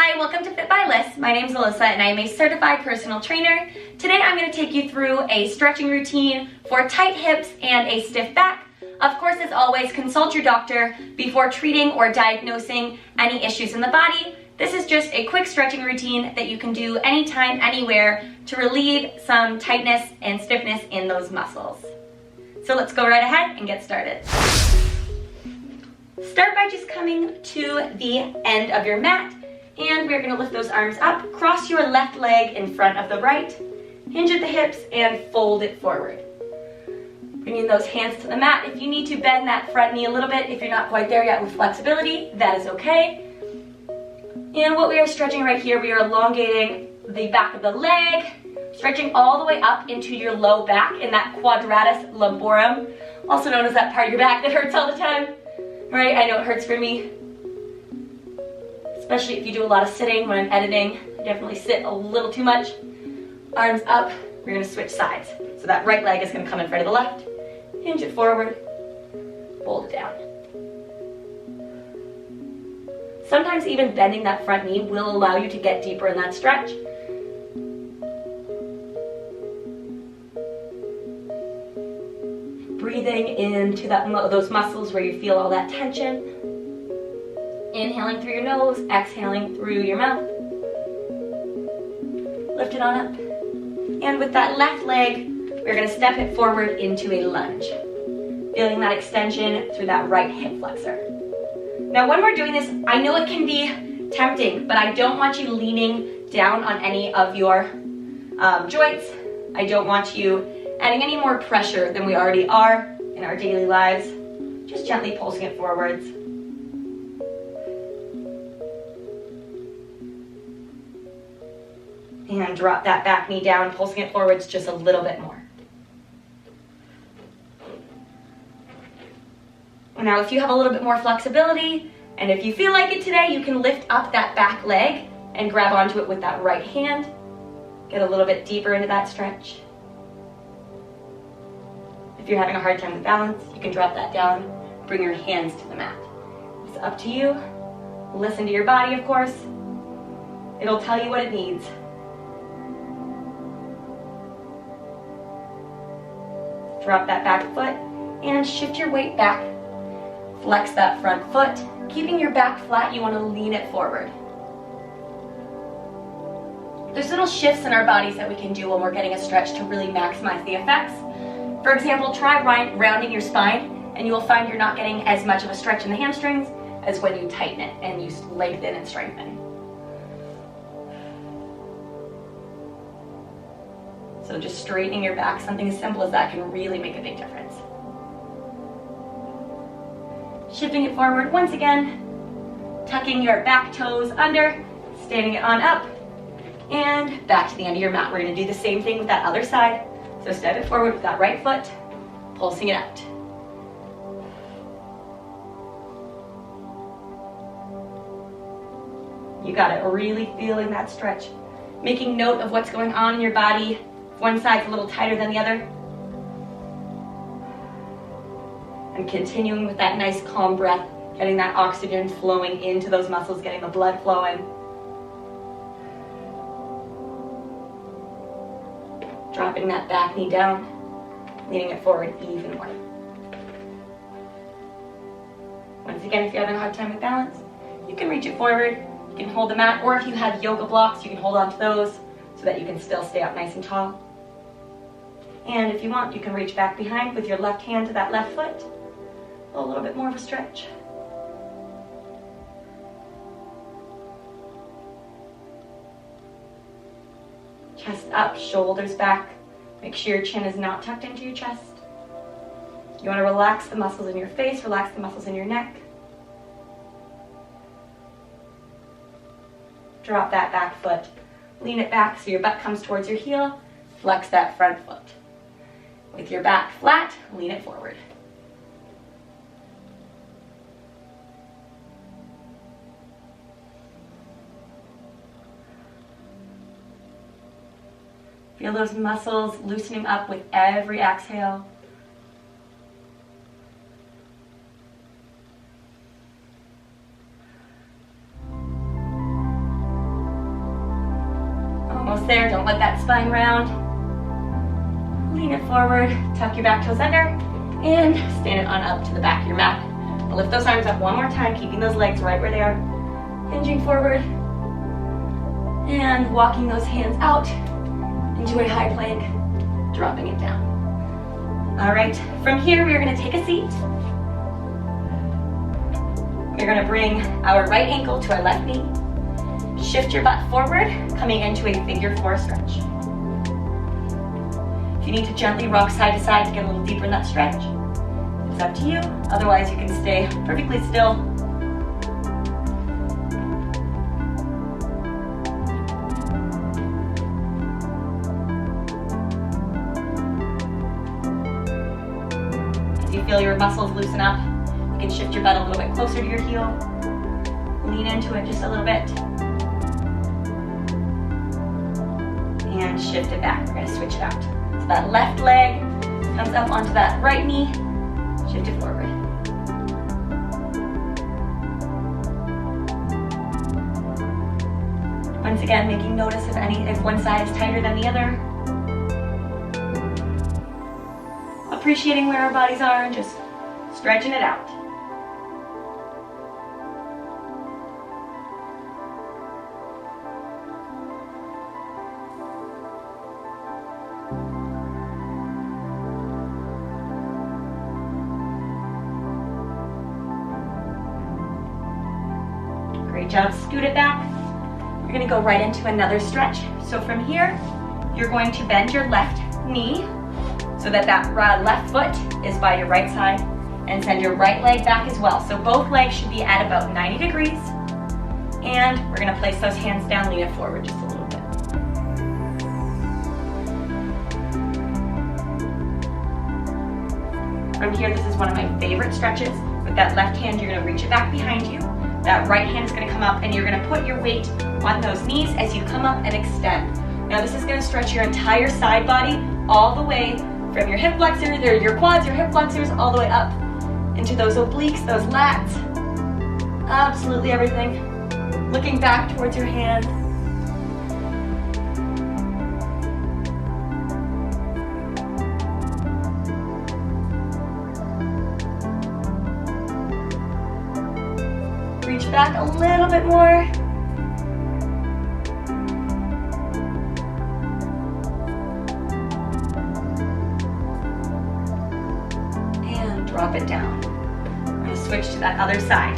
Hi, welcome to FIT by LYS. My name is Alyssa and I am a certified personal trainer. Today I'm going to take you through a stretching routine for tight hips and a stiff back. Of course, as always, consult your doctor before treating or diagnosing any issues in the body. This is just a quick stretching routine that you can do anytime, anywhere to relieve some tightness and stiffness in those muscles. So let's go right ahead and get started. Start by just coming to the end of your mat, and we're going to lift those arms up, cross your left leg in front of the right, hinge at the hips, and fold it forward. Bringing those hands to the mat. If you need to bend that front knee a little bit, if you're not quite there yet with flexibility, that is okay. And what we are stretching right here, we are elongating the back of the leg, stretching all the way up into your low back in that quadratus lumborum, also known as that part of your back that hurts all the time. Right? I know it hurts for me, especially if you do a lot of sitting when I'm editing. I definitely sit a little too much. Arms up, we're going to switch sides. So that right leg is going to come in front of the left, hinge it forward, fold it down. Sometimes even bending that front knee will allow you to get deeper in that stretch. Breathing into those muscles where you feel all that tension. Inhaling through your nose, exhaling through your mouth. Lift it on up. And with that left leg, we're going to step it forward into a lunge. Feeling that extension through that right hip flexor. Now when we're doing this, I know it can be tempting, but I don't want you leaning down on any of your joints. I don't want you adding any more pressure than we already are in our daily lives. Just gently pulsing it forwards. And drop that back knee down, pulsing it forwards just a little bit more. Now if you have a little bit more flexibility, and if you feel like it today, you can lift up that back leg and grab onto it with that right hand. Get a little bit deeper into that stretch. If you're having a hard time with balance, you can drop that down, bring your hands to the mat. It's up to you. Listen to your body, of course. It'll tell you what it needs. Drop that back foot and shift your weight back. Flex that front foot. Keeping your back flat, you want to lean it forward. There's little shifts in our bodies that we can do when we're getting a stretch to really maximize the effects. For example, try rounding your spine, and you will find you're not getting as much of a stretch in the hamstrings as when you tighten it and you lengthen and strengthen. So just straightening your back, something as simple as that can really make a big difference. Shifting it forward once again, tucking your back toes under, standing it on up, and back to the end of your mat. We're going to do the same thing with that other side. So step it forward with that right foot, pulsing it out. You got it, really feeling that stretch. Making note of what's going on in your body. If one side's a little tighter than the other. And continuing with that nice calm breath, getting that oxygen flowing into those muscles, getting the blood flowing. Dropping that back knee down, leaning it forward even more. Once again, if you're having a hard time with balance, you can reach it forward, you can hold the mat, or if you have yoga blocks, you can hold on to those so that you can still stay up nice and tall. And if you want, you can reach back behind with your left hand to that left foot. A little bit more of a stretch. Chest up, shoulders back. Make sure your chin is not tucked into your chest. You want to relax the muscles in your face, relax the muscles in your neck. Drop that back foot. Lean it back so your butt comes towards your heel. Flex that front foot. With your back flat, lean it forward. Feel those muscles loosening up with every exhale. Almost there, don't let that spine round. Lean it forward, tuck your back toes under, and stand it on up to the back of your mat. Now lift those arms up one more time, keeping those legs right where they are. Hinging forward, and walking those hands out into a high plank, dropping it down. All right, from here we're gonna take a seat. We're gonna bring our right ankle to our left knee. Shift your butt forward, coming into a figure 4 stretch. If you need to gently rock side to side to get a little deeper in that stretch, it's up to you. Otherwise, you can stay perfectly still. As you feel your muscles loosen up, you can shift your butt a little bit closer to your heel. Lean into it just a little bit. And shift it back. We're going to switch it out. So that left leg comes up onto that right knee. Shift it forward. Once again, making notice if one side is tighter than the other. Appreciating where our bodies are and just stretching it out. Great job, scoot it back. We're gonna go right into another stretch. So from here, you're going to bend your left knee so that left foot is by your right side, and send your right leg back as well. So both legs should be at about 90 degrees. And we're gonna place those hands down, lean it forward just a little bit. From here, this is one of my favorite stretches. With that left hand, you're gonna reach it back behind you. That right hand is gonna come up and you're gonna put your weight on those knees as you come up and extend. Now this is gonna stretch your entire side body all the way from your hip flexors, or your quads, your hip flexors, all the way up into those obliques, those lats, absolutely everything. Looking back towards your hand. Reach back a little bit more. And drop it down. I'm going to switch to that other side.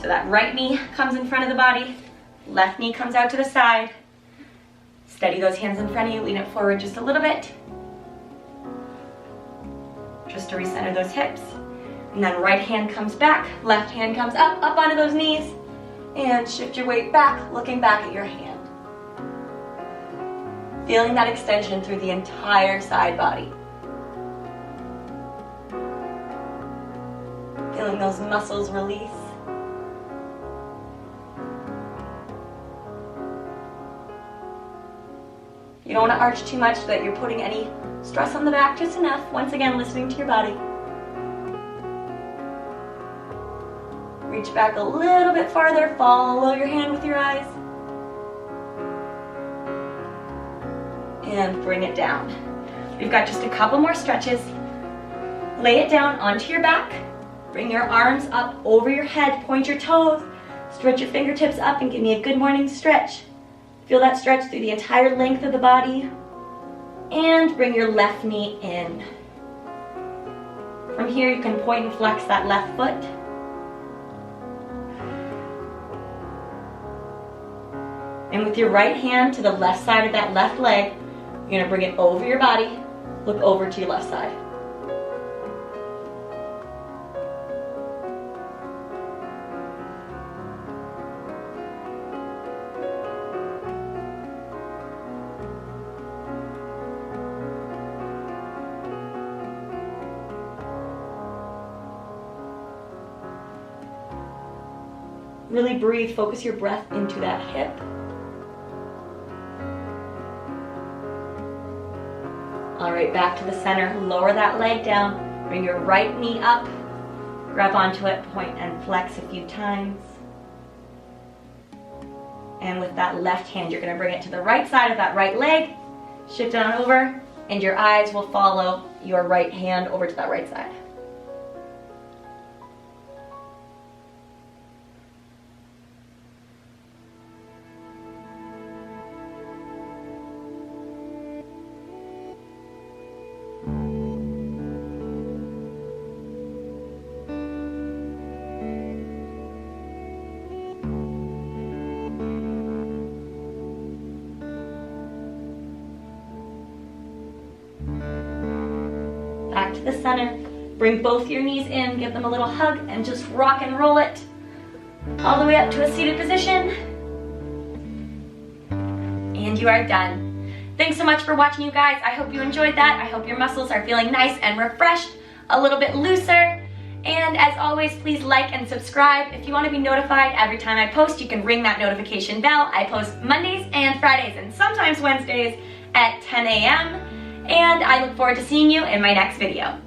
So that right knee comes in front of the body, left knee comes out to the side. Steady those hands in front of you, lean it forward just a little bit. Just to recenter those hips. And then right hand comes back, left hand comes up onto those knees, and shift your weight back, looking back at your hand. Feeling that extension through the entire side body. Feeling those muscles release. You don't want to arch too much so that you're putting any stress on the back, just enough. Once again, listening to your body. Reach back a little bit farther, follow your hand with your eyes. And bring it down. We've got just a couple more stretches. Lay it down onto your back. Bring your arms up over your head, point your toes, stretch your fingertips up and give me a good morning stretch. Feel that stretch through the entire length of the body. And bring your left knee in. From here you can point and flex that left foot. And with your right hand to the left side of that left leg, you're going to bring it over your body, look over to your left side. Really breathe, focus your breath into that hip. All right, back to the center. Lower that leg down. Bring your right knee up. Grab onto it, point and flex a few times. And with that left hand, you're gonna bring it to the right side of that right leg, shift it on over, and your eyes will follow your right hand over to that right side. Back to the center. Bring both your knees in, give them a little hug, and just rock and roll it all the way up to a seated position. And you are done. Thanks so much for watching, you guys. I hope you enjoyed that. I hope your muscles are feeling nice and refreshed, a little bit looser. And as always, please like and subscribe. If you want to be notified every time I post, you can ring that notification bell. I post Mondays and Fridays and sometimes Wednesdays at 10 a.m. And I look forward to seeing you in my next video.